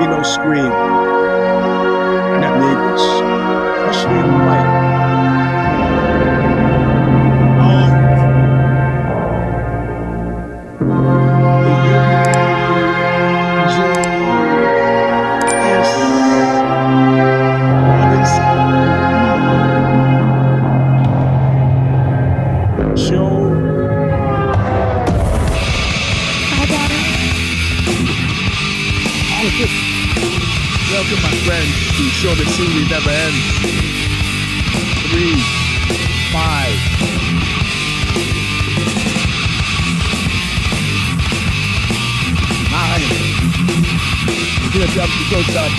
be no scream. I got neighbors, especially in the night. Welcome, my friends, to Show the Series Never Ends. 3, 5. Get up to go start.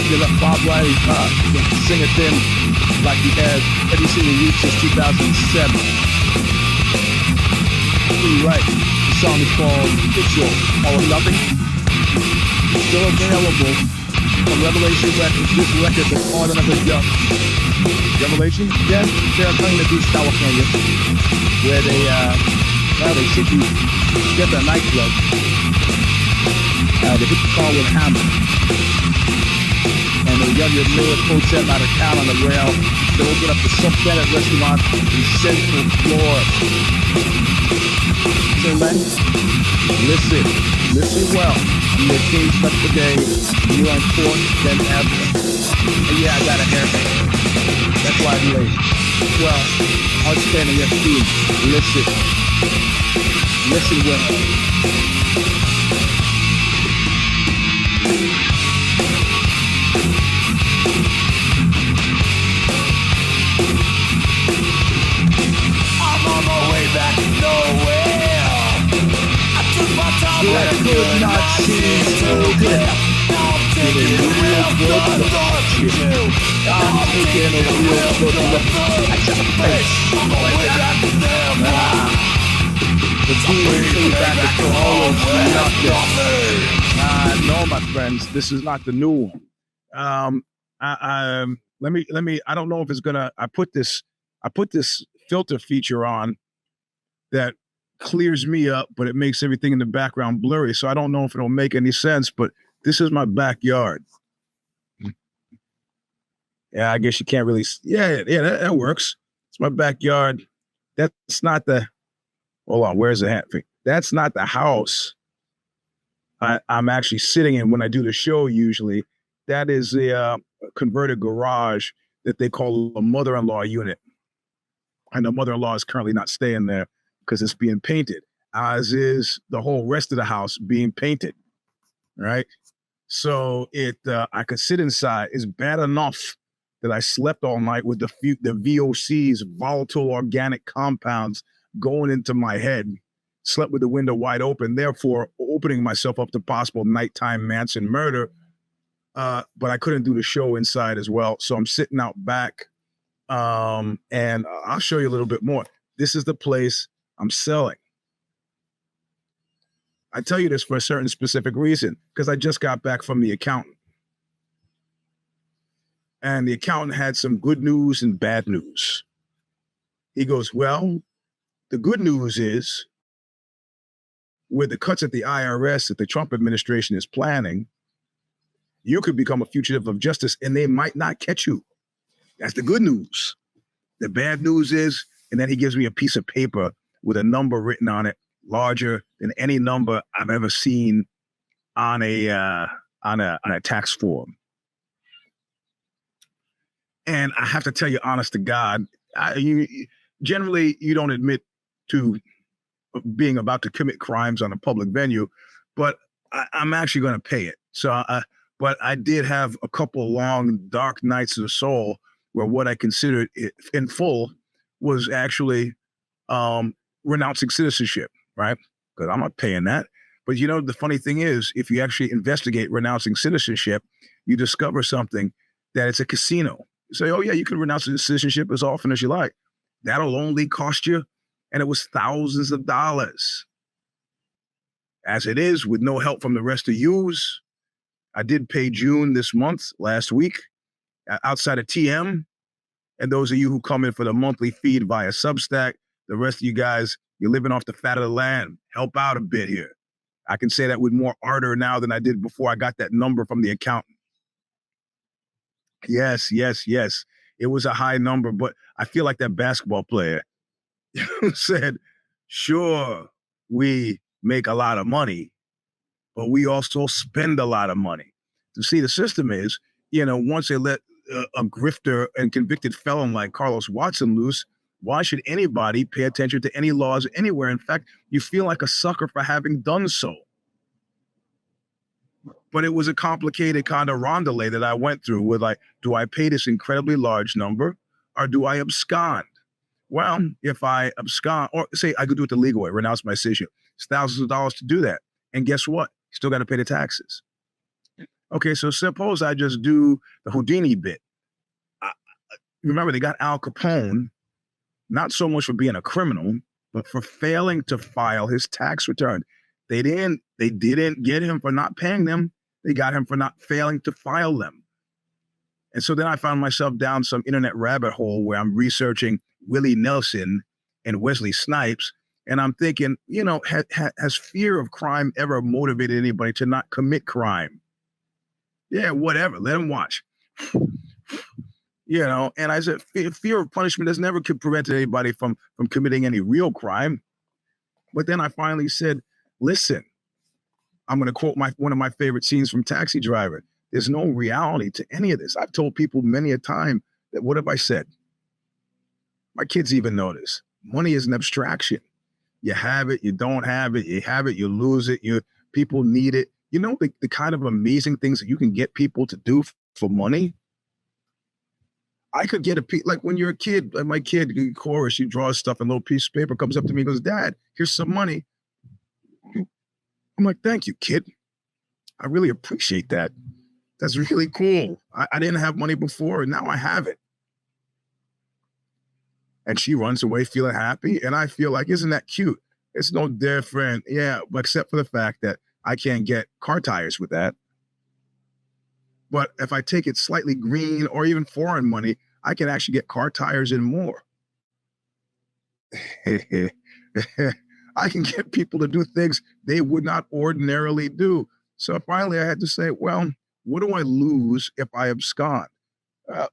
Get up Bob Riley, sing it in like he has every single week since 2007. You're right. The song is called Picture All or Nothing. Still available on Revelation Records. This record is on another jump. Revelation? Yes, they're coming to Beach, California, where they seem to get their nightclub. They hit the car with a hammer. And the younger Miller coach them out of town on the rail. They open up the Stomper restaurant in Central Florida. So, man, listen well. Your team's left today. You're on court, then ever. And yeah, I got a haircut. That's why I'm late. Well, outstanding FP. Listen well. I'm on my way back nowhere. I took my time I could not see so good. Now I'm taking a real good look. I'm taking a real good look. I got a face. I'm on my way back to them. The team came back to all nothing. No, my friends, this is not the new one. Let me. I don't know if it's gonna. I put this filter feature on that clears me up, but it makes everything in the background blurry. So I don't know if it'll make any sense. But this is my backyard. Yeah, I guess you can't really. Yeah, that works. It's my backyard. That's not the. Hold on, where's the hat? That's not the house I'm actually sitting in when I do the show usually. That is the converted garage that they call a mother-in-law unit. And the mother-in-law is currently not staying there because it's being painted, as is the whole rest of the house being painted, right? So I could sit inside. It's bad enough that I slept all night with the VOCs, volatile organic compounds, going into my head, slept with the window wide open, therefore opening myself up to possible nighttime Manson murder. But I couldn't do the show inside as well. So I'm sitting out back. And I'll show you a little bit more. This is the place I'm selling. I tell you this for a certain specific reason, because I just got back from the accountant. And the accountant had some good news and bad news. He goes, well, the good news is with the cuts at the IRS that the Trump administration is planning, you could become a fugitive of justice and they might not catch you. That's the good news. The bad news is, and then he gives me a piece of paper with a number written on it, larger than any number I've ever seen on a tax form. And I have to tell you, honest to God, generally you don't admit to being about to commit crimes on a public venue, but I'm actually going to pay it. So, but I did have a couple long dark nights of the soul where what I considered it in full was actually renouncing citizenship, right? Because I'm not paying that. But you know, the funny thing is, if you actually investigate renouncing citizenship, you discover something that it's a casino. You say, oh yeah, you can renounce citizenship as often as you like. That'll only cost you, and it was thousands of dollars. As it is, with no help from the rest of yous, I did pay June this month, last week, outside of TM. And those of you who come in for the monthly feed via Substack, the rest of you guys, you're living off the fat of the land. Help out a bit here. I can say that with more ardor now than I did before I got that number from the accountant. Yes, yes, yes. It was a high number, but I feel like that basketball player who said, sure, we make a lot of money, but we also spend a lot of money. You see, the system is, once they let a grifter and convicted felon like Carlos Watson loose, why should anybody pay attention to any laws anywhere? In fact, you feel like a sucker for having done so. But it was a complicated kind of rondelay that I went through with, like, do I pay this incredibly large number or do I abscond? Well, if I abscond, or say I could do it the legal way, renounce my citizenship, it's thousands of dollars to do that. And guess what? You still got to pay the taxes. Okay, so suppose I just do the Houdini bit. Remember, they got Al Capone, not so much for being a criminal, but for failing to file his tax return. They didn't get him for not paying them. They got him for not failing to file them. And so then I found myself down some internet rabbit hole where I'm researching Willie Nelson and Wesley Snipes. And I'm thinking, has fear of crime ever motivated anybody to not commit crime? Yeah, whatever. Let them watch. And I said, fear of punishment has never prevented anybody from committing any real crime. But then I finally said, listen, I'm going to quote one of my favorite scenes from Taxi Driver. There's no reality to any of this. I've told people many a time that, what have I said? My kids even know this. Money is an abstraction. You have it, you don't have it, you have it, you lose it, people need it. The kind of amazing things that you can get people to do for money? I could get like when you're a kid, like my kid, Cora, she draws stuff in a little piece of paper, comes up to me and goes, Dad, here's some money. I'm like, thank you, kid. I really appreciate that. That's really cool. I didn't have money before, and now I have it. And she runs away feeling happy, and I feel like, isn't that cute? It's no different, yeah, except for the fact that I can't get car tires with that. But if I take it slightly green or even foreign money, I can actually get car tires and more. I can get people to do things they would not ordinarily do. So finally I had to say, well, what do I lose if I abscond? I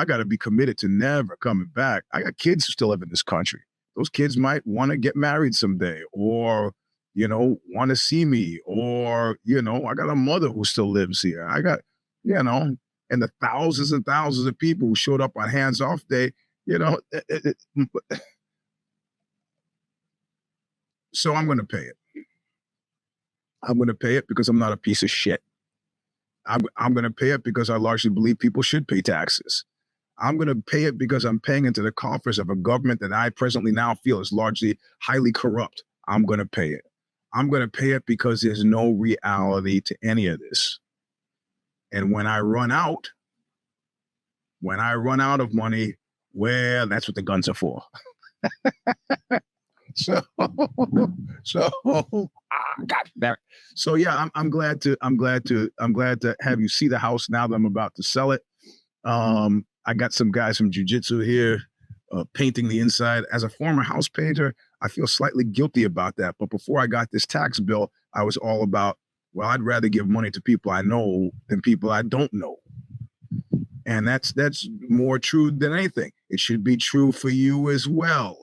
got to be committed to never coming back. I got kids who still live in this country. Those kids might want to get married someday, or, want to see me, or, I got a mother who still lives here. I got, and the thousands and thousands of people who showed up on hands off day, so I'm going to pay it. I'm going to pay it because I'm not a piece of shit. I'm going to pay it because I largely believe people should pay taxes. I'm going to pay it because I'm paying into the coffers of a government that I presently now feel is largely highly corrupt. I'm going to pay it. I'm going to pay it because there's no reality to any of this. And when I run out of money, well, that's what the guns are for. God damn it. So yeah, I'm glad to have you see the house now that I'm about to sell it. I got some guys from jiu-jitsu here painting the inside. As a former house painter, I feel slightly guilty about that. But before I got this tax bill, I was all about, well, I'd rather give money to people I know than people I don't know. And that's more true than anything. It should be true for you as well.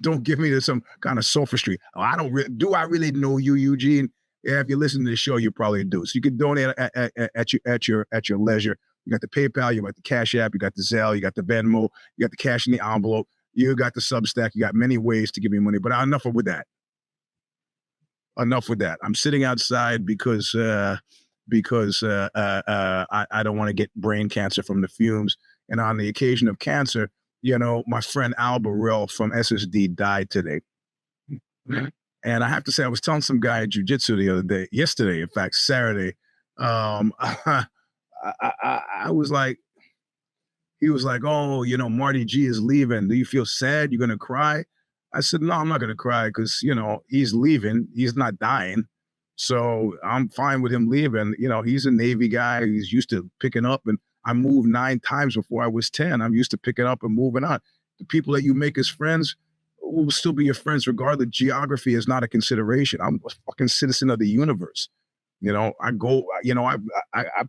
Don't give me some kind of sophistry. Oh, do I really know you, Eugene? Yeah, if you listen to the show, you probably do. So you can donate at your leisure. You got the PayPal, you got the Cash App, you got the Zelle, you got the Venmo, you got the cash in the envelope, you got the Substack, you got many ways to give me money. But enough with that. I'm sitting outside because I don't want to get brain cancer from the fumes. And on the occasion of cancer, my friend Al Burrell from SSD died today. And I have to say, I was telling some guy at jiu-jitsu yesterday, in fact, Saturday, I was like, he was like, oh, Marty G is leaving. Do you feel sad? You're going to cry? I said, no, I'm not going to cry because, he's leaving. He's not dying. So I'm fine with him leaving. He's a Navy guy. He's used to picking up, and I moved 9 times before I was 10. I'm used to picking up and moving on. The people that you make as friends, we'll still be your friends regardless. Geography is not a consideration. I'm a fucking citizen of the universe. You know, I go, you know, I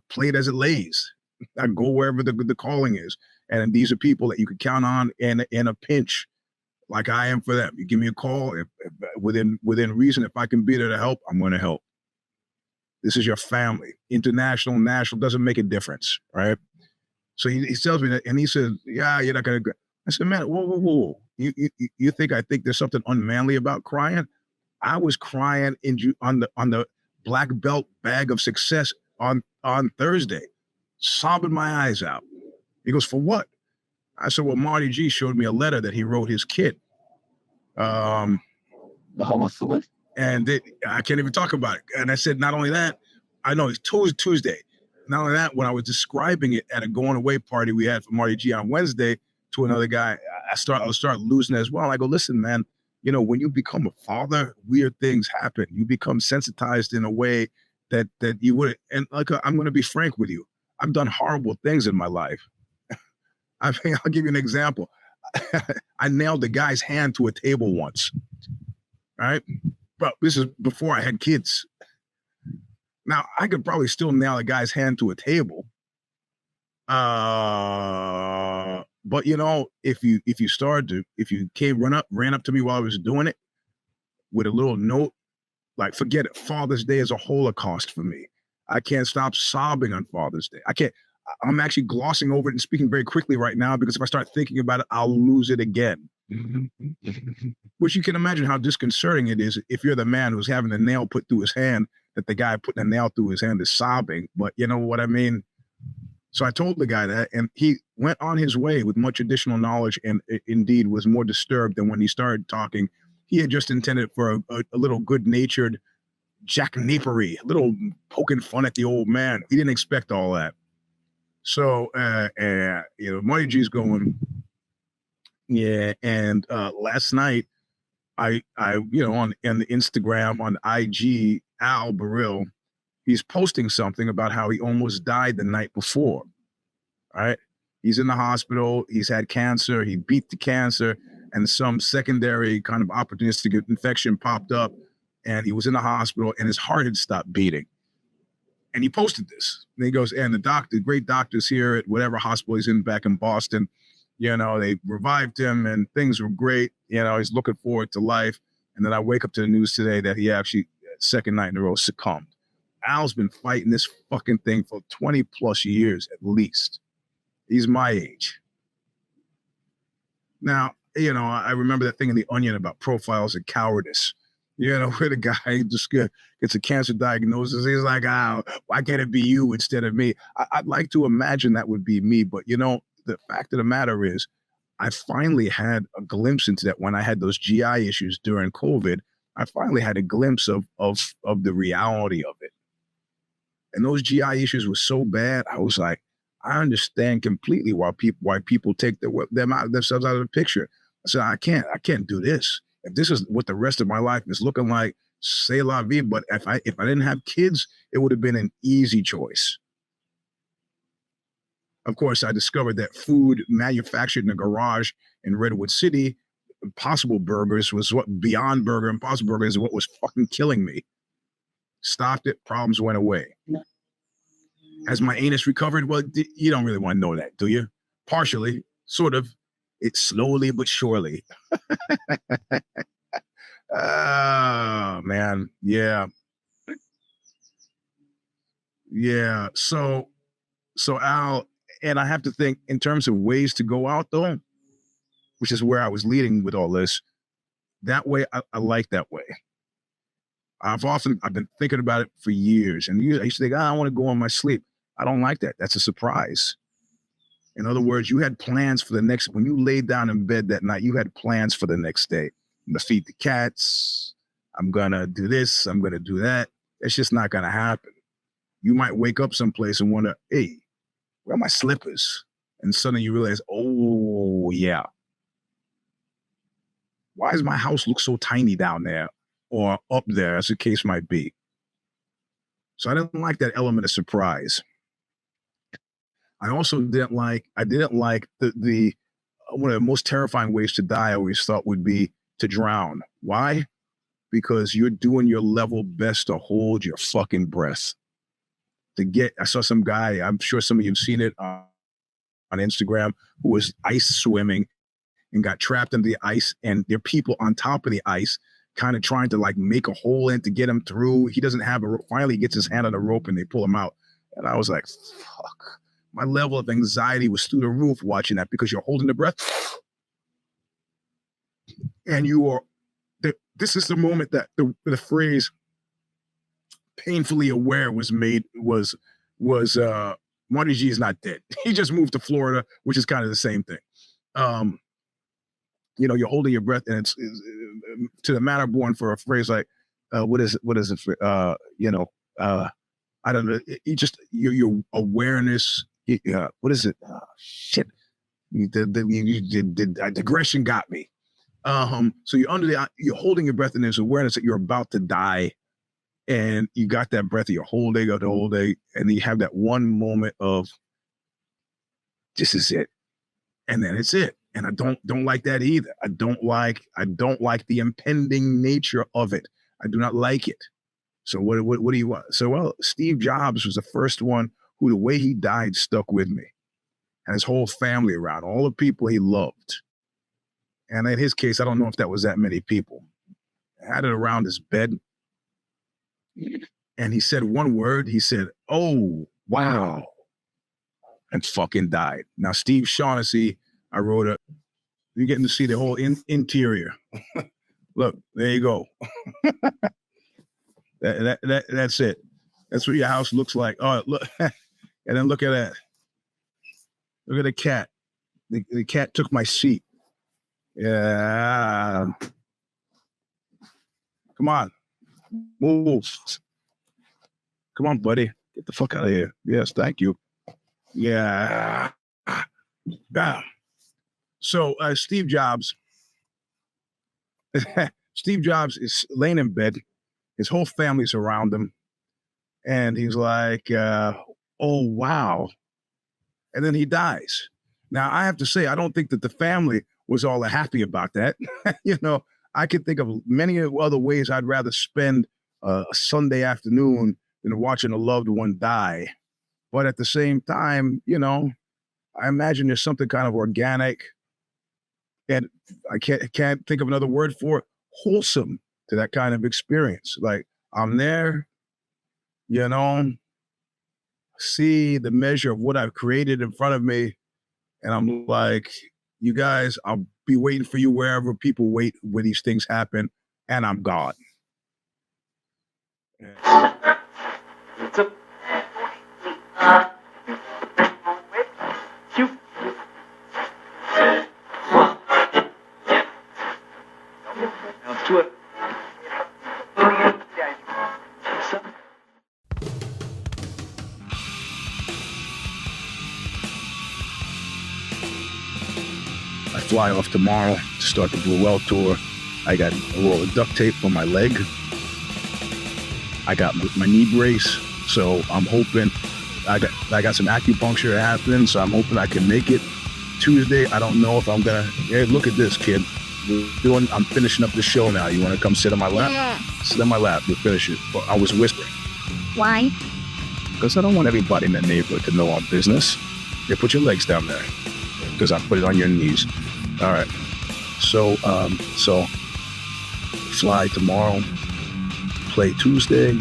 play it as it lays. I go wherever the calling is. And these are people that you can count on in a pinch, like I am for them. You give me a call, if within reason, if I can be there to help, I'm going to help. This is your family. International, national, doesn't make a difference, right? So he tells me that, and he says, yeah, you're not going to. I said, man, whoa. You think I think there's something unmanly about crying? I was crying on the black belt bag of success on Thursday, sobbing my eyes out. He goes, for what? I said, well, Marty G showed me a letter that he wrote his kid. And I can't even talk about it. And I said, not only that, I know it's Tuesday. Not only that, when I was describing it at a going away party we had for Marty G on Wednesday to another guy, I'll start losing it as well. I go, listen, man, you know, when you become a father, weird things happen. You become sensitized in a way that you wouldn't. And like, I'm going to be frank with you. I've done horrible things in my life. I'll give you an example. I nailed the guy's hand to a table once. Right? But this is before I had kids. Now, I could probably still nail a guy's hand to a table. But you know, if you ran up to me while I was doing it with a little note, like, forget it. Father's Day is a holocaust for me. I can't stop sobbing on Father's Day. I'm actually glossing over it and speaking very quickly right now, because if I start thinking about it, I'll lose it again. Which you can imagine how disconcerting it is if you're the man who's having a nail put through his hand, that the guy putting a nail through his hand is sobbing. But you know what I mean? So I told the guy that, and he went on his way with much additional knowledge, and indeed was more disturbed than when he started talking. He had just intended for a little good-natured jacknapery, a little poking fun at the old man. He didn't expect all that. So, you know, Marty G's going, yeah. And last night, I you know, on the Instagram, on IG, Al Baril, he's posting something about how he almost died the night before. All right. He's in the hospital. He's had cancer. He beat the cancer, and some secondary kind of opportunistic infection popped up, and he was in the hospital, and his heart had stopped beating. And he posted this. And he goes, and the great doctors here at whatever hospital he's in back in Boston, you know, they revived him and things were great. You know, he's looking forward to life. And then I wake up to the news today that he actually, second night in a row, succumbed. Al's been fighting this fucking thing for 20 plus years at least. He's my age. Now, you know, I remember that thing in The Onion about profiles of cowardice. You know, where the guy just gets a cancer diagnosis. He's like, oh, why can't it be you instead of me? I'd like to imagine that would be me. But, you know, the fact of the matter is, I finally had a glimpse into that when I had those GI issues during COVID. I finally had a glimpse of the reality of it. And those GI issues were so bad. I was like, I understand completely why people take themselves out of the picture. I said, I can't do this. If this is what the rest of my life is looking like, c'est la vie. But if I didn't have kids, it would have been an easy choice. Of course, I discovered that food manufactured in a garage in Redwood City, Impossible Burgers, was what Beyond Burger, Impossible Burger is what was fucking killing me. Stopped it, problems went away. Has my anus recovered? Well, you don't really want to know that, do you? Partially, sort of. It's slowly but surely. Oh, man. Yeah. Yeah. So Al, and I have to think in terms of ways to go out, though, which is where I was leading with all this. That way, I like that way. I've been thinking about it for years. And I used to think, I want to go on my sleep. I don't like that. That's a surprise. In other words, you had plans for the next, when you laid down in bed that night, you had plans for the next day. I'm going to feed the cats. I'm going to do this. I'm going to do that. It's just not going to happen. You might wake up someplace and wonder, hey, where are my slippers? And suddenly you realize, oh, yeah. Why does my house look so tiny down there or up there, as the case might be? So I didn't like that element of surprise. I also didn't like the one of the most terrifying ways to die I always thought would be to drown. Why? Because you're doing your level best to hold your fucking breath. I saw some guy, I'm sure some of you've seen it on Instagram, who was ice swimming and got trapped in the ice, and there are people on top of the ice kind of trying to like make a hole in to get him through. He doesn't have a rope. Finally, he gets his hand on a rope and they pull him out. And I was like, fuck. My level of anxiety was through the roof watching that, because you're holding the breath. And this is the moment that the phrase painfully aware was made, was Marty G is not dead. He just moved to Florida, which is kind of the same thing. You're holding your breath, and it's to the manner born for a phrase like, what is it for, I don't know. Your awareness. What is it? Shit. The digression got me. So you're holding your breath, and there's awareness that you're about to die. And you got that breath, you're holding the whole day, and you have that one moment of, this is it. And then it's it. And I don't like that either. I don't like the impending nature of it. I do not like it. So what do you want? So, well, Steve Jobs was the first one who, the way he died, stuck with me. And his whole family around, all the people he loved. And in his case, I don't know if that was that many people. I had it around his bed. And he said one word. He said, "Oh, wow," and fucking died. Now, Steve Shaughnessy, I wrote you're getting to see the whole interior. Look, there you go. That's it. That's what your house looks like. Oh, look. And then look at that. Look at the cat. The cat took my seat. Yeah. Come on. Move. Come on, buddy. Get the fuck out of here. Yes, thank you. Yeah. So Steve Jobs. Steve Jobs is laying in bed. His whole family's around him. And he's like, oh, wow. And then he dies. Now, I have to say, I don't think that the family was all happy about that. I could think of many other ways I'd rather spend a Sunday afternoon than watching a loved one die. But at the same time, I imagine there's something kind of organic, and I can't think of another word for it, wholesome to that kind of experience. Like, I'm there, see the measure of what I've created in front of me, and I'm like, you guys, I'll be waiting for you wherever people wait when these things happen, and I'm gone. I fly off tomorrow to start the Blue Well tour. I got a roll of duct tape for my leg. I got my knee brace, so I'm hoping I got some acupuncture happening, so I'm hoping I can make it Tuesday. I don't know if I'm gonna. Hey, look at this, kid. I'm finishing up the show now. You want to come sit on my lap? Yeah. Sit on my lap. We'll finish it. But I was whispering. Why? Because I don't want everybody in the neighborhood to know our business. Yeah, put your legs down there. Because I put it on your knees. All right. So fly tomorrow. Play Tuesday.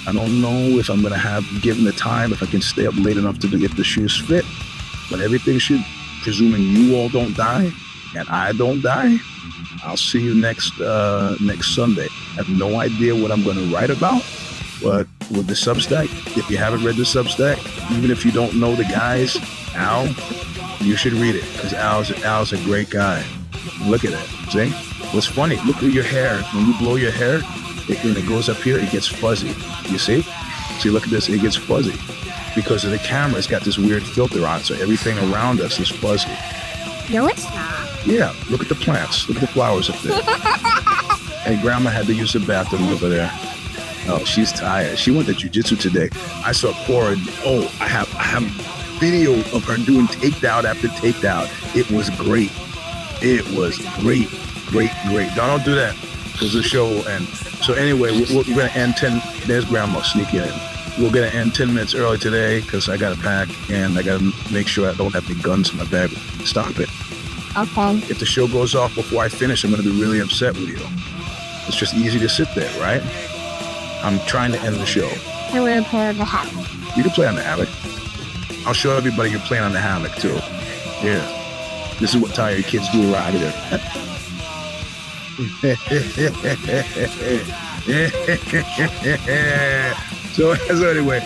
I don't know if I'm going to have, given the time, if I can stay up late enough to get the shoes fit. But everything should, presuming you all don't die and I don't die, I'll see you next Sunday. I have no idea what I'm going to write about, but with the Substack, if you haven't read the Substack, even if you don't know the guys, Al, you should read it, because Al's a great guy. Look at it. See? What's funny, look at your hair. When you blow your hair, when it goes up here, it gets fuzzy. You see? See, look at this. It gets fuzzy because of the camera. It's got this weird filter on it, so everything around us is fuzzy. No, it's not. Yeah, look at the plants. Look at the flowers up there. Hey, Grandma had to use the bathroom over there. Oh, she's tired. She went to jiu-jitsu today. I saw Cora. Oh, I have video of her doing takedown after takedown. It was great. It was great. Great. Don't do that because the show will end. So anyway, we're going to end 10. There's Grandma sneaking in. We're going to end 10 minutes early today because I got to pack and I got to make sure I don't have any guns in my bag. Stop it. Okay. If the show goes off before I finish, I'm going to be really upset with you. It's just easy to sit there, right? I'm trying to end the show. I will play on the hammock. You can play on the hammock. I'll show everybody you're playing on the hammock too. Yeah. This is what tired kids do around here. So anyway,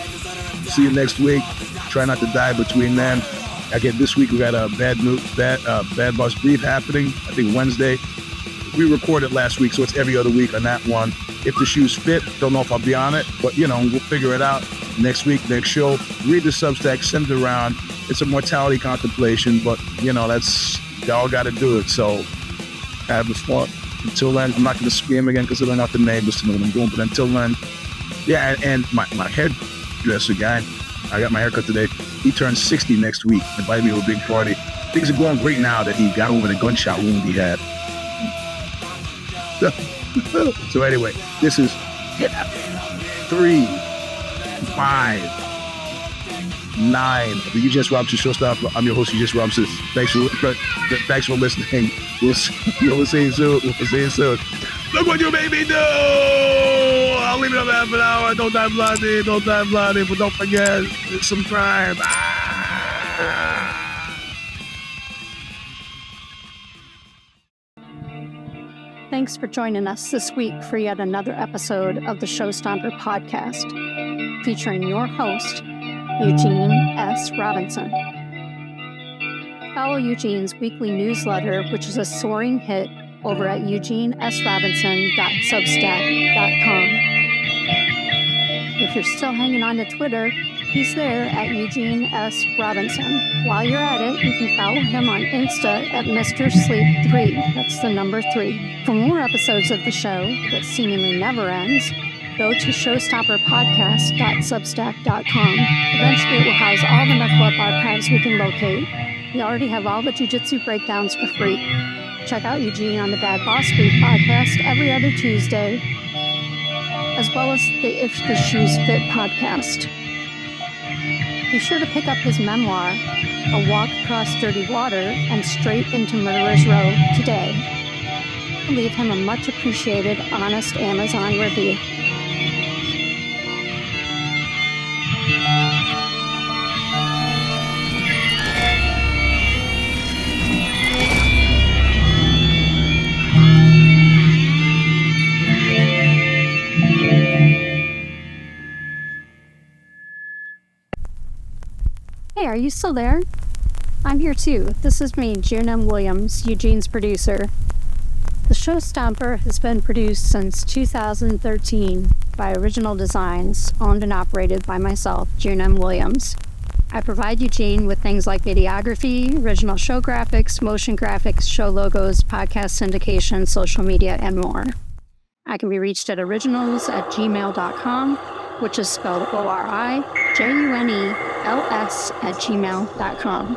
see you next week. Try not to die between then. Again, this week we got a bad boss brief happening. I think Wednesday. We recorded last week, so it's every other week on that one. If the shoes fit, don't know if I'll be on it, but we'll figure it out next week, next show. Read the Substack, send it around. It's a mortality contemplation, but that's y'all got to do it. So have fun. Until then, I'm not going to scream again because I don't have the neighbors to know what I'm doing. But until then, yeah, and my hairdresser guy, I got my haircut today. He turns 60 next week. Invited me to a big party. Things are going great now that he got over the gunshot wound he had. So anyway, this is 3, 5, 9. The Eugene S. Robinson Showstopper. I'm your host, Eugene S. Robinson. Thanks for listening. We'll see you soon. Look what you made me do! I'll leave it up half an hour. Don't die bloody. But don't forget, it's some crime. Thanks for joining us this week for yet another episode of the Stomper podcast, featuring your host, Eugene S. Robinson. Follow Eugene's weekly newsletter, which is a soaring hit, over at eugenesrobinson.substack.com. If you're still hanging on to Twitter, he's there at Eugene S. Robinson. While you're at it, you can follow him on Insta at Mr. Sleep 3. That's the number 3. For more episodes of the show that seemingly never ends, go to showstopperpodcast.substack.com. Eventually, it will house all the Knuckle Up archives we can locate. We already have all the jiu-jitsu breakdowns for free. Check out Eugene on the Bad Boss Brief podcast every other Tuesday, as well as the If the Shoes Fit podcast. Be sure to pick up his memoir, A Walk Across Dirty Water and Straight into Murderer's Row, today. Leave him a much appreciated, honest Amazon review. Hey, are you still there? I'm here too. This is me, June M. Williams, Eugene's producer. The show Stomper has been produced since 2013 by Original Designs, owned and operated by myself, June M. Williams. I provide Eugene with things like videography, original show graphics, motion graphics, show logos, podcast syndication, social media, and more. I can be reached at originals@gmail.com, which is spelled ORIJUNELS@gmail.com.